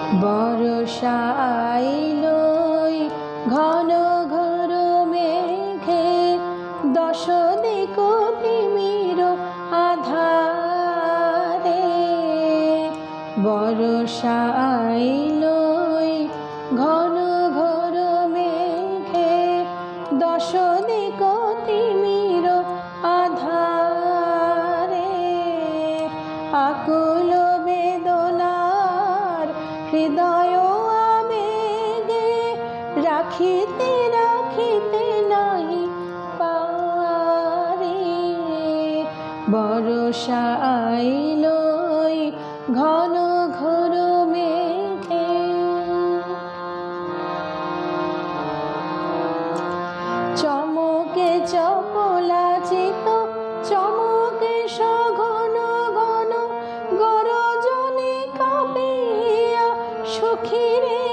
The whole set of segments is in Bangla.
বর্ষা আইলই ঘন ঘোর মেঘে, দশ দিক তিমির আধারে। বর্ষা আইলই ঘন ঘোর মেঘে, দশ দিক তিমির আধারে। আকুল বেদনার হৃদয় আবেগে, রাখিতে রাখিতে নাই পারে। বর্ষা আইলই ঘন ঘোর মেঘে। চমকে চপলাচিত চমকে সঘন ঘন, গরজনে কাঁপিয়া সখীরে।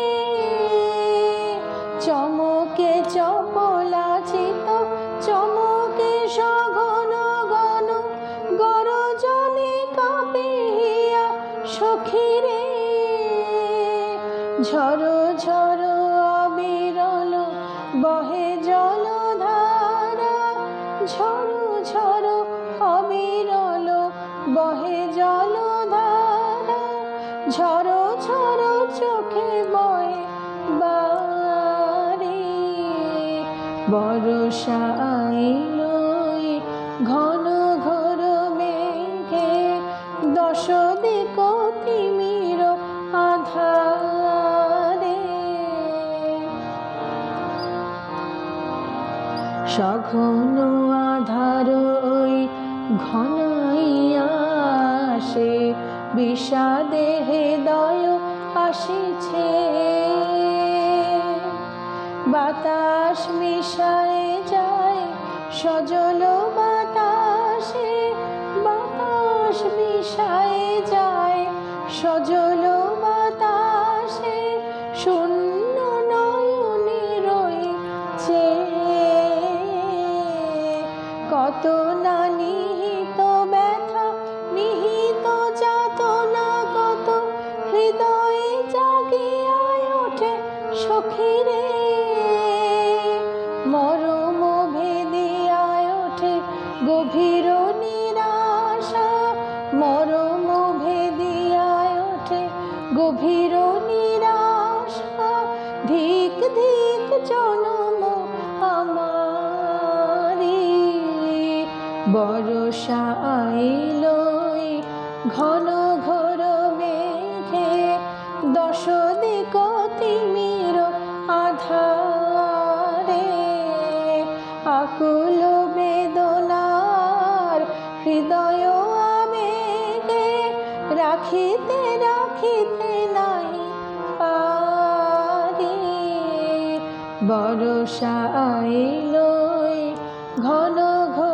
চমকে চপলাচিত চমকে সঘন ঘন, গরজনে কাঁপিয়া সখীরে। ঝড়ো ঝড়ো অবিরল বহে জলধারা, ঝড়ো ঝড়ো অবিরল বহে জলধারা। ঝড়ো ঝড়ো চোখে বয়ে বারে। বর্ষা আইলই ঘন ঘোর মেঘে, দশ দিক তিমির আধারে। সঘন আধার ওই ঘনাইয়া আসে, বিষাদে হৃদয় আসিছে। বাতাস মিশায়ে যায় সজল বাতাসে, বাতাস মিশায়ে যায় সজল বাতাসে। শূন্য নয়নে রয়েছে কত না নিহিত ব্যথা, নিহিত যাতনা কত, হৃদয়ে জাগিয়া ওঠে সখীরে। মরম ভেদিয়া ওঠে গভীর নিরাশা, মরম ভেদিয়া ওঠে গভীর নিরাশা। ধিক ধিক জনম আমারি। বর্ষা আইলই ঘন ঘোর মেঘে, দশ দিক তিমির আধারে। আকুল বেদনার হৃদয় আবেগে, রাখিতে রাখিতে নাই পারে। বর্ষা আইলই ঘন ঘোর